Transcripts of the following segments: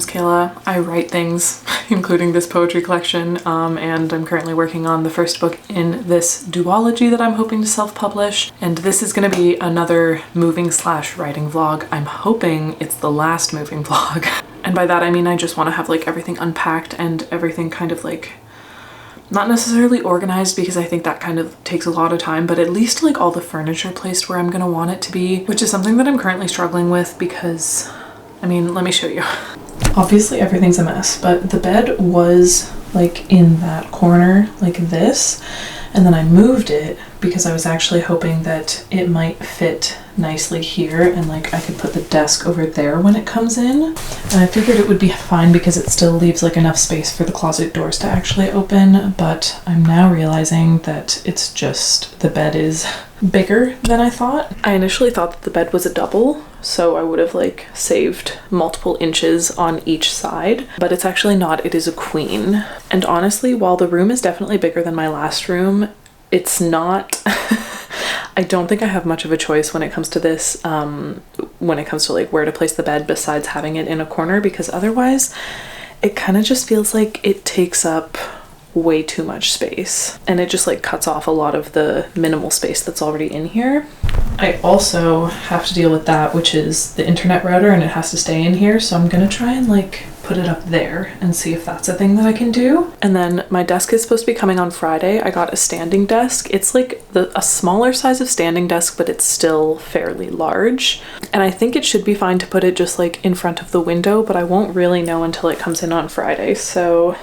name's Kayla. I write things, including this poetry collection, and I'm currently working on the first book in this duology that I'm hoping to self-publish. And this is going to be another moving/writing vlog. I'm hoping it's the last moving vlog. And by that I mean I just want to have like everything unpacked and everything kind of like not necessarily organized, because I think that kind of takes a lot of time, but at least like all the furniture placed where I'm gonna want it to be, which is something that I'm currently struggling with because, I mean, let me show you. Obviously everything's a mess, but the bed was like in that corner like this, and then I moved it because I was actually hoping that it might fit nicely here and like I could put the desk over there when it comes in. And I figured it would be fine because it still leaves like enough space for the closet doors to actually open, but I'm now realizing that it's just the bed is bigger than I thought. I initially thought that the bed was a double, so I would have like saved multiple inches on each side, but it's actually not. It is a queen. And honestly, while the room is definitely bigger than my last room, it's not I don't think I have much of a choice when it comes to this, when it comes to like where to place the bed besides having it in a corner, because otherwise it kind of just feels like it takes up way too much space and it just like cuts off a lot of the minimal space that's already in here. I also have to deal with that, which is the internet router, and it has to stay in here, so I'm gonna try and like put it up there and see if that's a thing that I can do. And then my desk is supposed to be coming on Friday. I got a standing desk. It's like a smaller size of standing desk, but it's still fairly large. And I think it should be fine to put it just like in front of the window, but I won't really know until it comes in on Friday. So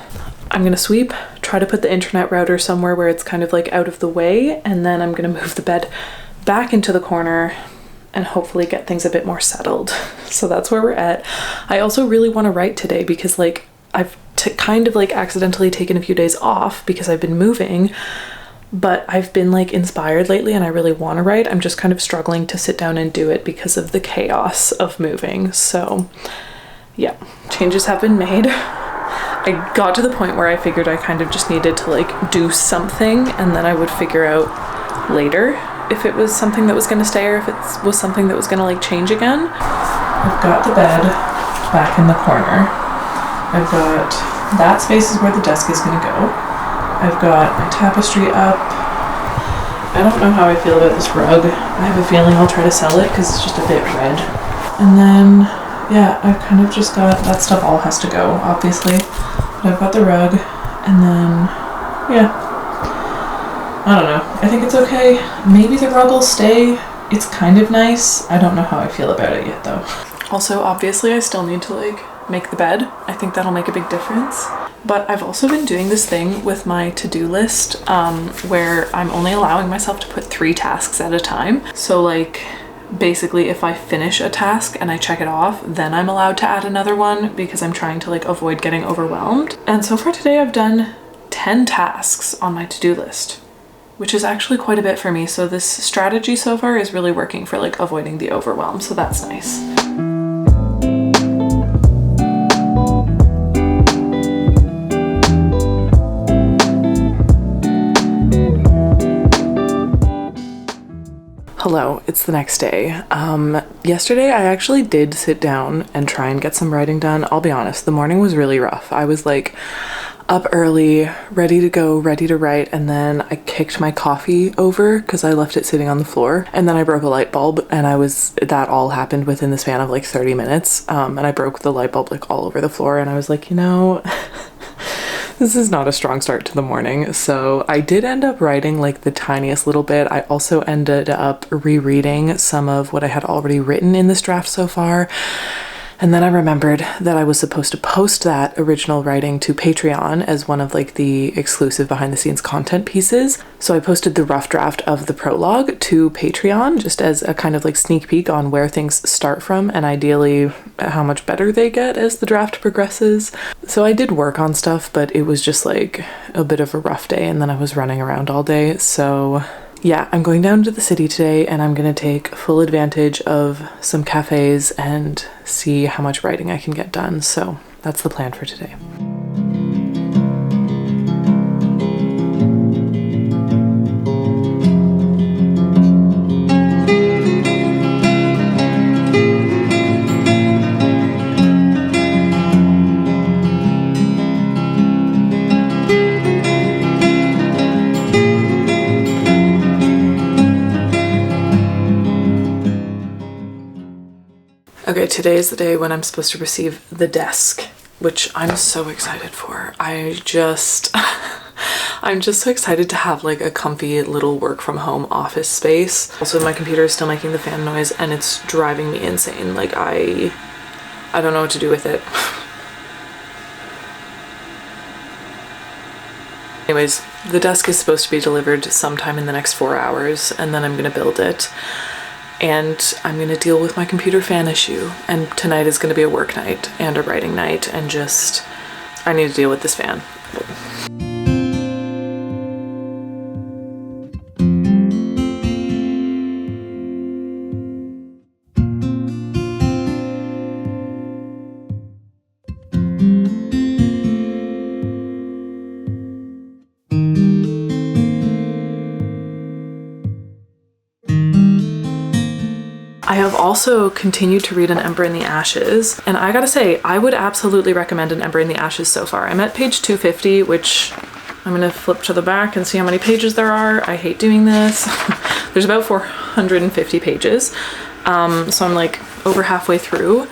I'm gonna sweep, try to put the internet router somewhere where it's kind of like out of the way, and then I'm gonna move the bed back into the corner and hopefully get things a bit more settled. So that's where we're at. I also really want to write today because like I've kind of like accidentally taken a few days off because I've been moving, but I've been like inspired lately and I really want to write. I'm just kind of struggling to sit down and do it because of the chaos of moving. So yeah, changes have been made. I got to the point where I figured I kind of just needed to like do something, and then I would figure out later if it was something that was going to stay or if it was something that was going to like change again. I've got the bed back in the corner. I've got that space is where the desk is going to go. I've got my tapestry up. I don't know how I feel about this rug. I have a feeling I'll try to sell it because it's just a bit red. And then yeah, I've kind of just got that stuff all has to go, obviously. But I've got the rug, and then yeah, I don't know. I think it's okay. Maybe the rug will stay. It's kind of nice. I don't know how I feel about it yet though. Also, obviously I still need to like make the bed. I think that'll make a big difference. But I've also been doing this thing with my to-do list where I'm only allowing myself to put 3 tasks at a time. So like basically if I finish a task and I check it off, then I'm allowed to add another one because I'm trying to like avoid getting overwhelmed. And so far today I've done 10 tasks on my to-do list, which is actually quite a bit for me. So this strategy so far is really working for like avoiding the overwhelm. So that's nice. Hello, it's the next day. Yesterday I actually did sit down and try and get some writing done. I'll be honest, the morning was really rough. I was like up early, ready to go, ready to write, and then I kicked my coffee over because I left it sitting on the floor, and then I broke a light bulb, and that all happened within the span of like 30 minutes, and I broke the light bulb like all over the floor, and I was like, you know, this is not a strong start to the morning. So I did end up writing like the tiniest little bit. I also ended up rereading some of what I had already written in this draft so far. And then I remembered that I was supposed to post that original writing to Patreon as one of like the exclusive behind the scenes content pieces. So I posted the rough draft of the prologue to Patreon just as a kind of like sneak peek on where things start from and ideally how much better they get as the draft progresses. So I did work on stuff, but it was just like a bit of a rough day, and then I was running around all day. So yeah, I'm going down to the city today and I'm gonna take full advantage of some cafes and see how much writing I can get done. So that's the plan for today. Okay, today is the day when I'm supposed to receive the desk, which I'm so excited for. I'm just so excited to have like a comfy little work from home office space. Also, my computer is still making the fan noise and it's driving me insane. Like I don't know what to do with it. Anyways, the desk is supposed to be delivered sometime in the next 4 hours, and then I'm gonna build it. And I'm gonna deal with my computer fan issue. And tonight is gonna be a work night and a writing night, and just, I need to deal with this fan. I have also continued to read An Ember in the Ashes, and I gotta say, I would absolutely recommend An Ember in the Ashes so far. I'm at page 250, which I'm gonna flip to the back and see how many pages there are. I hate doing this. There's about 450 pages, so I'm like over halfway through.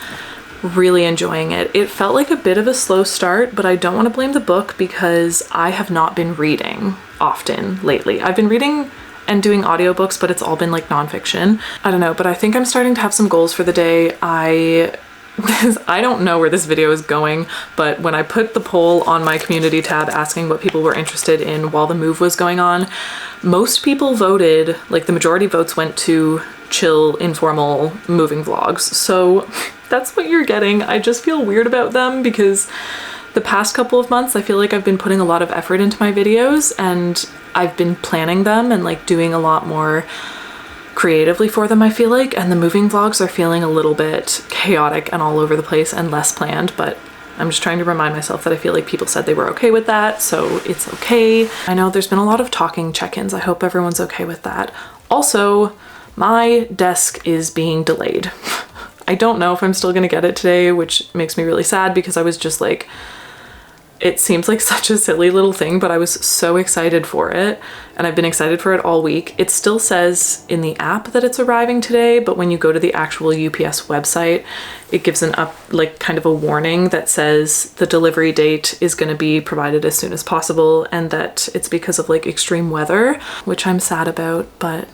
Really enjoying it. It felt like a bit of a slow start, but I don't want to blame the book because I have not been reading often lately. I've been reading and doing audiobooks, but it's all been like nonfiction. I don't know, but I think I'm starting to have some goals for the day. I don't know where this video is going, but when I put the poll on my community tab asking what people were interested in while the move was going on, most people voted, like the majority votes went to chill, informal moving vlogs. So that's what you're getting. I just feel weird about them because the past couple of months, I feel like I've been putting a lot of effort into my videos and I've been planning them and like doing a lot more creatively for them, I feel like, and the moving vlogs are feeling a little bit chaotic and all over the place and less planned, but I'm just trying to remind myself that I feel like people said they were okay with that, so it's okay. I know there's been a lot of talking check-ins. I hope everyone's okay with that. Also, my desk is being delayed. I don't know if I'm still gonna get it today, which makes me really sad because I was just like, it seems like such a silly little thing, but I was so excited for it, and I've been excited for it all week. It still says in the app that it's arriving today, but when you go to the actual UPS website, it gives like kind of a warning that says the delivery date is going to be provided as soon as possible, and that it's because of like extreme weather, which I'm sad about, but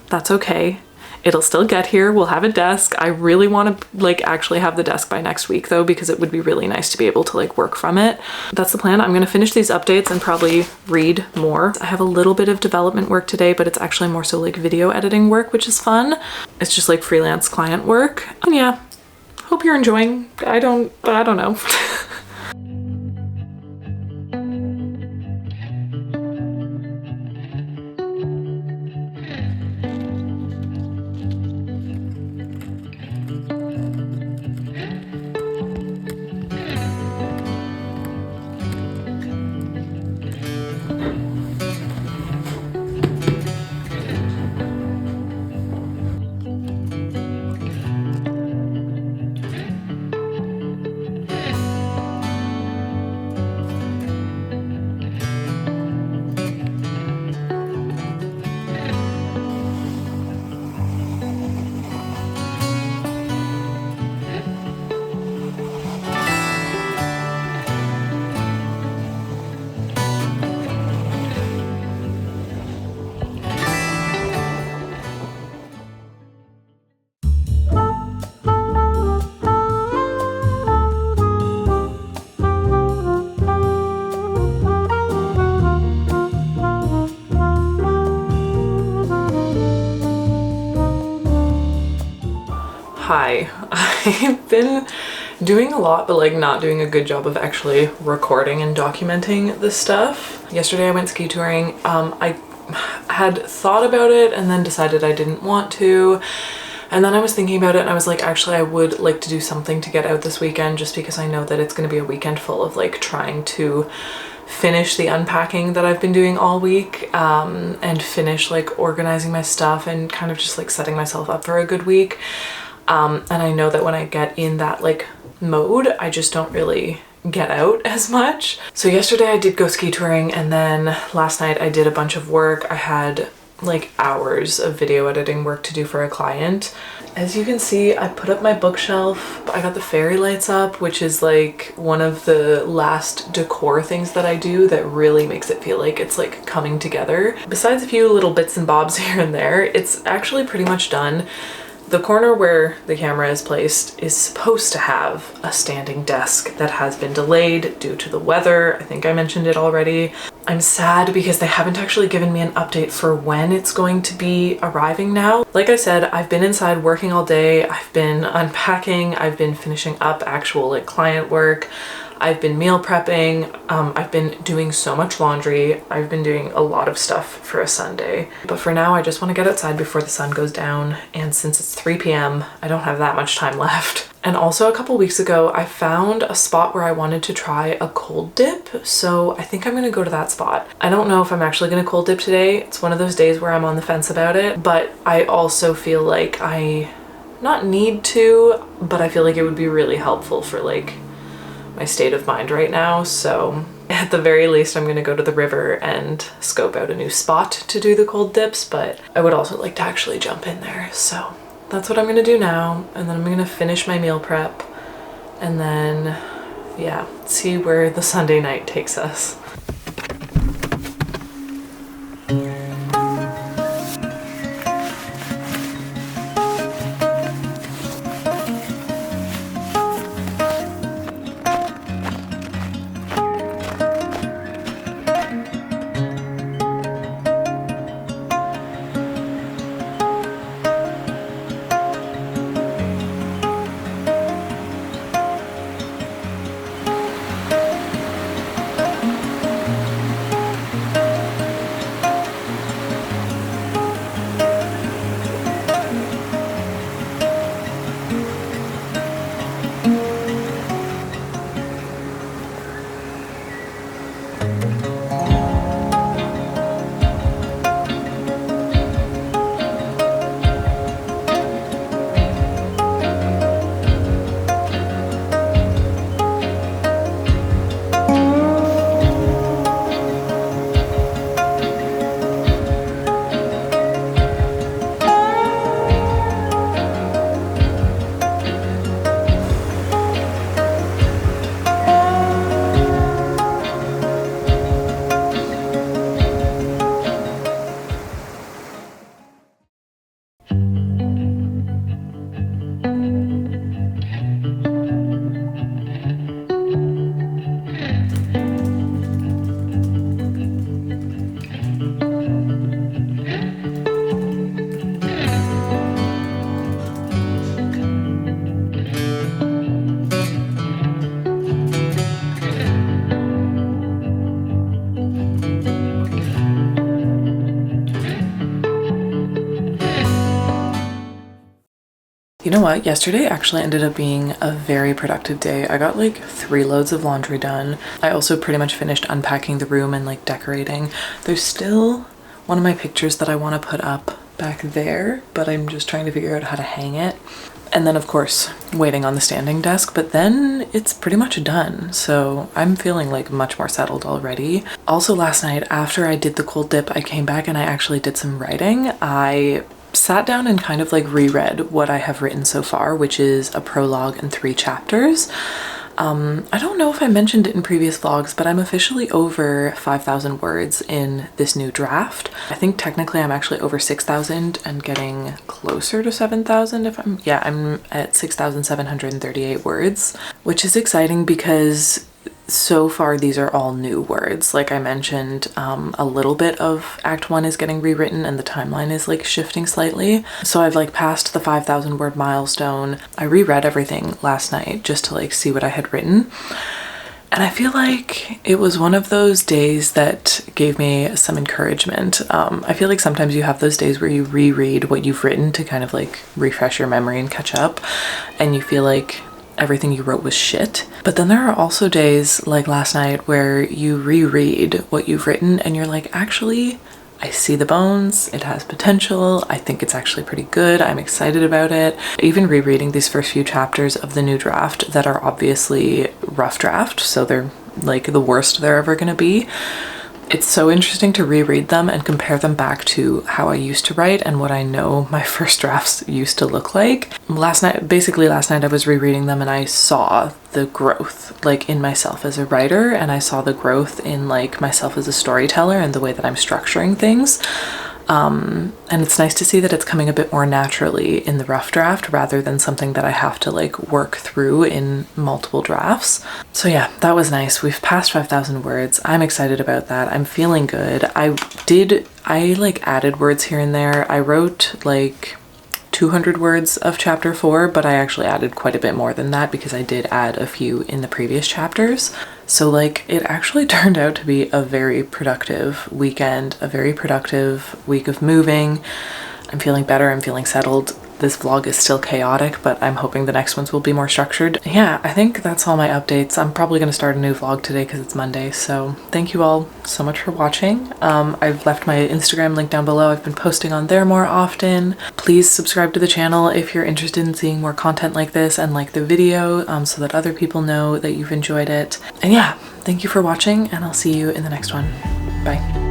that's okay. It'll still get here. We'll have a desk. I really want to like actually have the desk by next week though, because it would be really nice to be able to like work from it. That's the plan. I'm going to finish these updates and probably read more. I have a little bit of development work today, but it's actually more so like video editing work, which is fun. It's just like freelance client work. And yeah, hope you're enjoying. I don't know. Hi, I've been doing a lot, but like not doing a good job of actually recording and documenting this stuff. Yesterday I went ski touring. I had thought about it and then decided I didn't want to. And then I was thinking about it and I was like, actually I would like to do something to get out this weekend, just because I know that it's going to be a weekend full of like trying to finish the unpacking that I've been doing all week, and finish like organizing my stuff and kind of just like setting myself up for a good week. And I know that when I get in that like mode, I just don't really get out as much. So yesterday I did go ski touring, and then last night I did a bunch of work. I had like hours of video editing work to do for a client. As you can see, I put up my bookshelf. I got the fairy lights up, which is like one of the last decor things that I do that really makes it feel like it's like coming together. Besides a few little bits and bobs here and there, it's actually pretty much done. The corner where the camera is placed is supposed to have a standing desk that has been delayed due to the weather. I think I mentioned it already. I'm sad because they haven't actually given me an update for when it's going to be arriving now. Like I said, I've been inside working all day. I've been unpacking. I've been finishing up actual like client work. I've been meal prepping. I've been doing so much laundry. I've been doing a lot of stuff for a Sunday. But for now, I just want to get outside before the sun goes down. And since it's 3 p.m., I don't have that much time left. And also a couple weeks ago, I found a spot where I wanted to try a cold dip. So I think I'm going to go to that spot. I don't know if I'm actually going to cold dip today. It's one of those days where I'm on the fence about it. But I also feel like I not need to, but I feel like it would be really helpful for like my state of mind right now. So at the very least, I'm gonna go to the river and scope out a new spot to do the cold dips, but I would also like to actually jump in there. So that's what I'm gonna do now. And then I'm gonna finish my meal prep and then, yeah, see where the Sunday night takes us. You know what? Yesterday actually ended up being a very productive day. I got like 3 loads of laundry done. I also pretty much finished unpacking the room and like decorating. There's still one of my pictures that I want to put up back there, but I'm just trying to figure out how to hang it. And then of course, waiting on the standing desk, but then it's pretty much done. So I'm feeling like much more settled already. Also last night after I did the cold dip, I came back and I actually did some writing. I sat down and kind of like reread what I have written so far, which is a prologue and 3 chapters. I don't know if I mentioned it in previous vlogs, but I'm officially over 5,000 words in this new draft. I think technically I'm actually over 6,000 and getting closer to 7,000 if I'm at 6,738 words, which is exciting because so far these are all new words. Like I mentioned, a little bit of Act 1 is getting rewritten and the timeline is like shifting slightly. So I've like passed the 5,000 word milestone. I reread everything last night just to like see what I had written. And I feel like it was one of those days that gave me some encouragement. I feel like sometimes you have those days where you reread what you've written to kind of like refresh your memory and catch up, and you feel like everything you wrote was shit. But then there are also days like last night where you reread what you've written and you're like, actually, I see the bones, it has potential, I think it's actually pretty good, I'm excited about it. Even rereading these first few chapters of the new draft that are obviously rough draft, so they're like the worst they're ever gonna be, It's so interesting to reread them and compare them back to how I used to write and what I know my first drafts used to look like. Last night I was rereading them and I saw the growth like in myself as a writer, and I saw the growth in like myself as a storyteller and the way that I'm structuring things. And it's nice to see that it's coming a bit more naturally in the rough draft rather than something that I have to like work through in multiple drafts. So yeah, that was nice. We've passed 5,000 words. I'm excited about that. I'm feeling good. I like added words here and there. I wrote like 200 words of chapter 4, but I actually added quite a bit more than that because I did add a few in the previous chapters. So like it actually turned out to be a very productive weekend, a very productive week of moving. I'm feeling better, I'm feeling settled. This vlog is still chaotic, but I'm hoping the next ones will be more structured. Yeah, I think that's all my updates. I'm probably going to start a new vlog today because it's Monday. So thank you all so much for watching. I've left my Instagram link down below. I've been posting on there more often. Please subscribe to the channel if you're interested in seeing more content like this and like the video so that other people know that you've enjoyed it. And yeah, thank you for watching and I'll see you in the next one. Bye.